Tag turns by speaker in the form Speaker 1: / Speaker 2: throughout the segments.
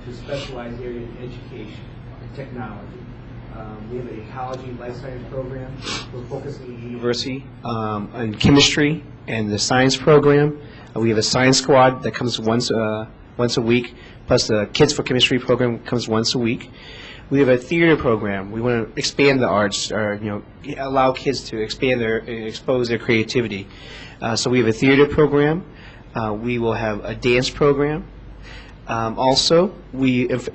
Speaker 1: to specialized area in education and technology. We have an ecology life science program. We're focusing on the university on chemistry and the science program. We have a science squad that comes once a week, plus the Kids for Chemistry program comes once a week. We have a theater program. We want to expand the arts, or allow kids to expose their creativity. So we have a theater program. We will have a dance program. Also,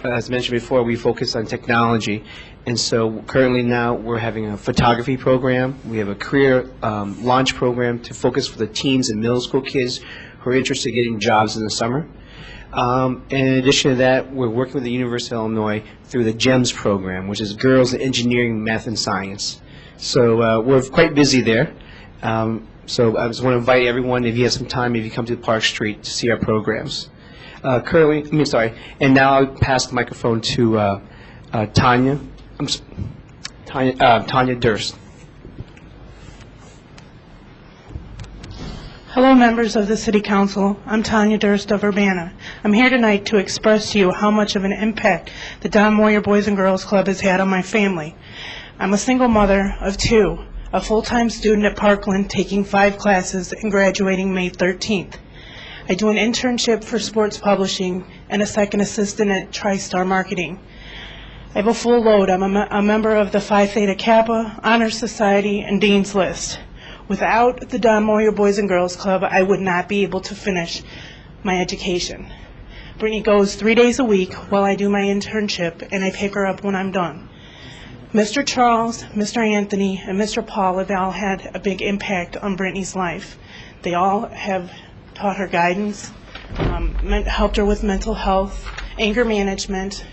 Speaker 1: as mentioned before, we focus on technology, and so currently now we're having a photography program. We have a career launch program to focus for the teens and middle school kids who are interested in getting jobs in the summer. In addition to that, we're working with the University of Illinois through the GEMS program, which is Girls in Engineering, Math, and Science. So we're quite busy there. So I just want to invite everyone, if you have some time, if you come to Park Street, to see our programs. And now I'll pass the microphone to Tanya Durst.
Speaker 2: Hello, members of the City Council. I'm Tanya Durst of Urbana. I'm here tonight to express to you how much of an impact the Don Moyer Boys and Girls Club has had on my family. I'm a single mother of two, a full-time student at Parkland taking 5 classes and graduating May 13th. I do an internship for sports publishing and a second assistant at TriStar Marketing. I have a full load. I'm a member of the Phi Theta Kappa, Honor Society, and Dean's List. Without the Don Moyer Boys and Girls Club, I would not be able to finish my education. Brittany goes 3 days a week while I do my internship, and I pick her up when I'm done. Mr. Charles, Mr. Anthony, and Mr. Paul have all had a big impact on Brittany's life. They all have taught her guidance, helped her with mental health, anger management.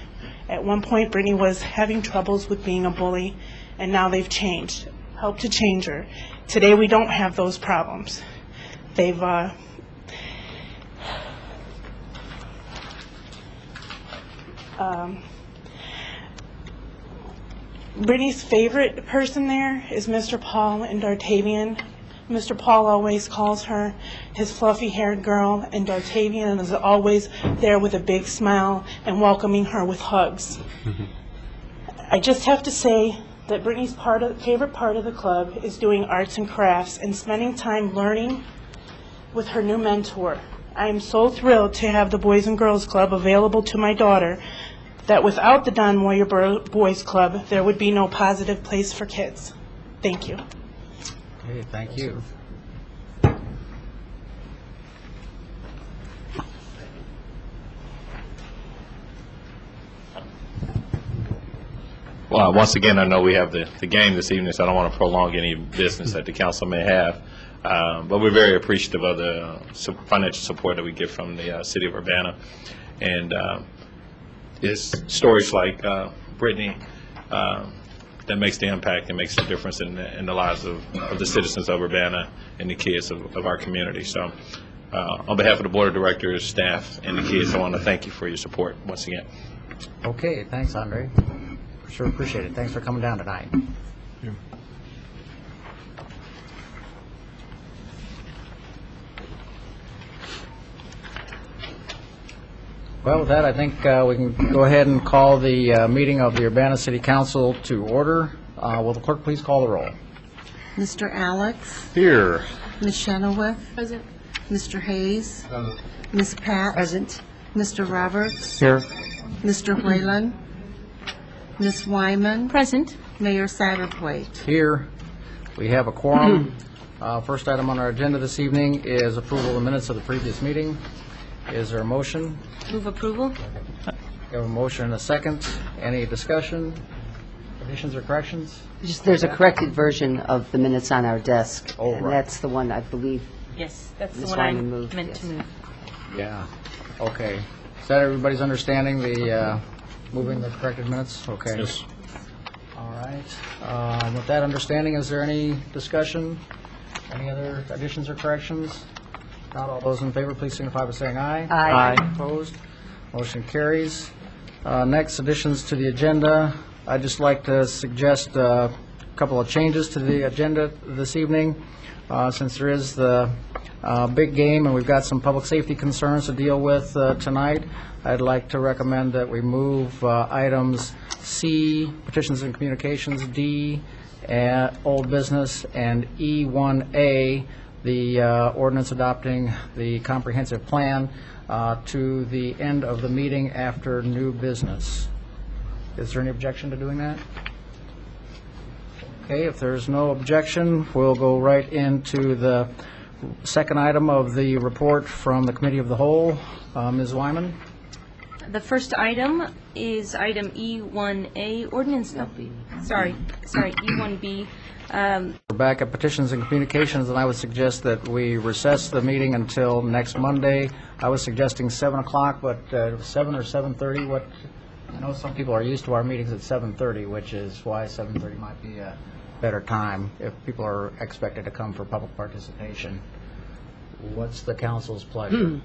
Speaker 2: At one point, Brittany was having troubles with being a bully, and now they've changed, helped to change her. Today, we don't have those problems. They've Brittany's favorite person there is Mr. Paul and Dartavian. Mr. Paul always calls her his fluffy-haired girl, and Dartavian is always there with a big smile and welcoming her with hugs. I just have to say that Brittany's favorite part of the club is doing arts and crafts and spending time learning with her new mentor. I am so thrilled to have the Boys and Girls Club available to my daughter that without the Don Moyer Boys Club, there would be no positive place for kids. Thank you.
Speaker 3: Okay, thank you.
Speaker 4: Well, once again, I know we have the game this evening, so I don't want to prolong any business that the council may have. But we're very appreciative of the financial support that we get from the city of Urbana. And it's stories like Brittany that makes the impact and makes the difference in the lives of the citizens of Urbana and the kids of our community. So on behalf of the board of directors, staff, and the kids, I want to thank you for your support once again.
Speaker 3: Okay, thanks, Andre. Sure appreciate it. Thanks for coming down tonight.
Speaker 4: Yeah.
Speaker 3: Well, with that, I think we can go ahead and call the meeting of the Urbana City Council to order. Will the clerk please call the roll?
Speaker 5: Mr. Alex?
Speaker 4: Here.
Speaker 5: Ms. Chenoweth? Present. Mr. Hayes? Present. Ms. Pat? Present. Mr. Roberts?
Speaker 3: Here.
Speaker 5: Mr. Whalen? Ms. Wyman?
Speaker 6: Present.
Speaker 5: Mayor Satterthwaite?
Speaker 3: Here. We have a quorum. First item on our agenda this evening is approval of the minutes of the previous meeting. Is there a motion?
Speaker 6: Move approval.
Speaker 3: We have a motion and a second. Any discussion, additions, or corrections?
Speaker 7: There's a corrected version of the minutes on our desk.
Speaker 3: Oh,
Speaker 7: and
Speaker 3: right.
Speaker 7: that's the one I believe.
Speaker 6: Yes, that's the
Speaker 7: Ms.
Speaker 6: one I
Speaker 7: Wyman moved,
Speaker 6: meant
Speaker 7: yes.
Speaker 6: to move.
Speaker 3: Yeah. Okay. Is that everybody's understanding, the moving the corrected minutes? Okay.
Speaker 4: Yes.
Speaker 3: All right. With that understanding, is there any discussion? Any other additions or corrections? Not all those in favor, please signify by saying aye.
Speaker 7: Aye.
Speaker 3: Opposed? Motion carries. Next, additions to the agenda. I'd just like to suggest couple of changes to the agenda this evening. Since there is the big game and we've got some public safety concerns to deal with tonight, I'd like to recommend that we move items C, petitions and communications, D, old business, and E1A, the ordinance adopting the comprehensive plan, to the end of the meeting after new business. Is there any objection to doing that? Okay, if there's no objection, we'll go right into the second item of the report from the Committee of the Whole. Ms. Wyman?
Speaker 6: The first item is item E1A, ordinance, E1B.
Speaker 3: We're back at petitions and communications, and I would suggest that we recess the meeting until next Monday. I was suggesting 7 o'clock, but 7 or 7:30, what, I know some people are used to our meetings at 7:30, which is why 7:30 might be a better time if people are expected to come for public participation. What's the council's pleasure?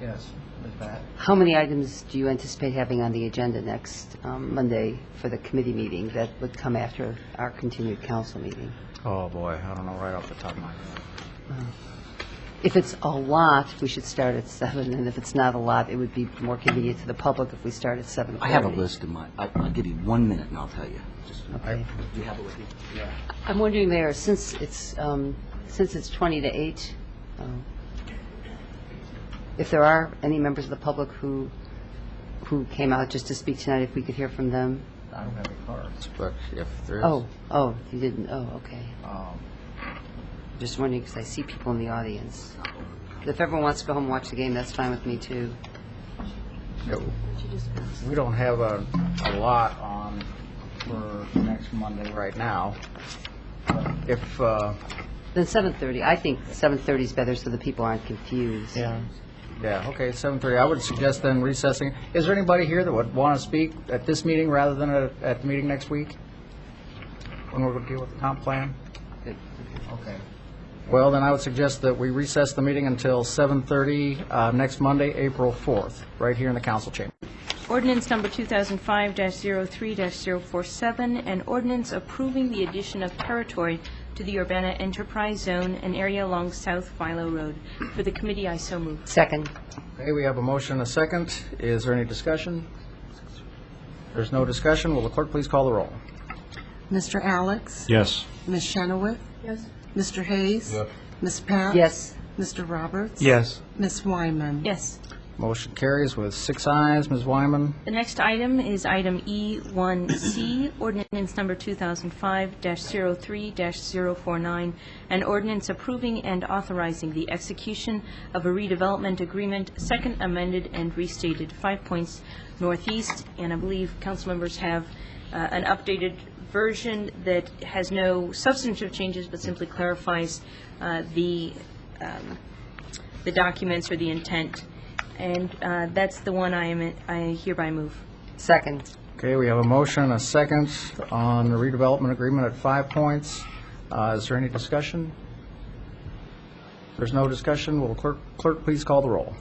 Speaker 3: Yes, Ms. Pat?
Speaker 7: How many items do you anticipate having on the agenda next Monday for the committee meeting that would come after our continued council meeting?
Speaker 3: Oh, boy, I don't know right off the top of my head.
Speaker 7: If it's a lot, we should start at 7, and if it's not a lot, it would be more convenient to the public if we start at 7:30.
Speaker 8: I have a list in my, I'll give you 1 minute and I'll tell you. Just,
Speaker 7: Okay.
Speaker 8: do you have it with you?
Speaker 3: Yeah.
Speaker 7: I'm wondering, Mayor, since it's 20 to 8, if there are any members of the public who came out just to speak tonight, if we could hear from them.
Speaker 3: I don't have any cards, but if there is.
Speaker 7: Oh, you didn't, okay. Just wondering, because I see people in the audience. If everyone wants to go home and watch the game, that's fine with me, too.
Speaker 3: We don't have a lot on for next Monday right now. If,
Speaker 7: Then 7:30. I think 7:30 is better so the people aren't confused.
Speaker 3: yeah, okay, 7:30. I would suggest then recessing. Is there anybody here that would want to speak at this meeting rather than at the meeting next week? When we're going to deal with the comp plan? Okay. Well, then I would suggest that we recess the meeting until 7:30 next Monday, April 4th, right here in the council chamber.
Speaker 6: Ordinance number 2005-03-047, an ordinance approving the addition of territory to the Urbana Enterprise Zone, an area along South Philo Road. For the committee, I so move.
Speaker 7: Second.
Speaker 3: Okay, we have a motion and a second. Is there any discussion? If there's no discussion, will the clerk please call the roll?
Speaker 5: Mr. Alex?
Speaker 1: Yes.
Speaker 5: Ms. Chenoweth?
Speaker 6: Yes.
Speaker 5: Mr. Hayes? Yes. Ms. Pat?
Speaker 7: Yes.
Speaker 5: Mr. Roberts?
Speaker 1: Yes.
Speaker 5: Ms. Wyman?
Speaker 6: Yes.
Speaker 3: Motion carries with 6 ayes. Ms. Wyman?
Speaker 6: The next item is item E1C, ordinance number 2005-03-049, an ordinance approving and authorizing the execution of a redevelopment agreement, second amended and restated, 5 Points Northeast, and I believe council members have an updated version that has no substantive changes, but simply clarifies the documents or the intent. And that's the one I hereby move.
Speaker 7: Second.
Speaker 3: Okay, we have a motion and a second on the redevelopment agreement at 5 Points. Is there any discussion? If there's no discussion, will the clerk please call the roll?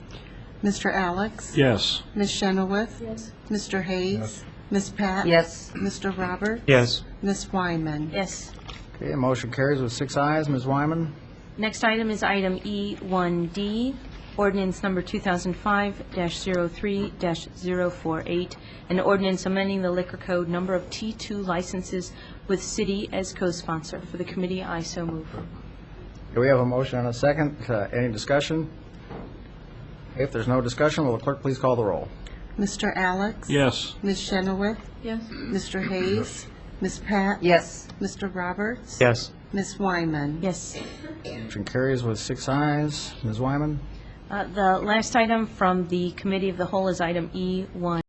Speaker 5: Mr. Alex?
Speaker 1: Yes.
Speaker 5: Ms. Chenoweth? Yes. Mr. Hayes? Ms. Pat?
Speaker 7: Yes.
Speaker 5: Mr. Roberts?
Speaker 1: Yes.
Speaker 5: Ms. Wyman?
Speaker 6: Yes.
Speaker 3: Okay, motion carries with 6 ayes. Ms. Wyman?
Speaker 6: Next item is item E1D, ordinance number 2005-03-048, an ordinance amending the liquor code number of T2 licenses with city as co-sponsor. For the committee, I so move.
Speaker 3: Okay, we have a motion and a second. Any discussion? Okay, if there's no discussion, will the clerk please call the roll?
Speaker 5: Mr. Alex?
Speaker 1: Yes.
Speaker 5: Ms. Chenoweth?
Speaker 6: Yes.
Speaker 5: Mr. Hayes? Ms. Pat?
Speaker 7: Yes.
Speaker 5: Mr. Roberts?
Speaker 1: Yes.
Speaker 5: Ms. Wyman?
Speaker 6: Yes.
Speaker 3: Motion carries with 6 ayes. Ms. Wyman?
Speaker 6: The last item from the committee of the whole is item E1.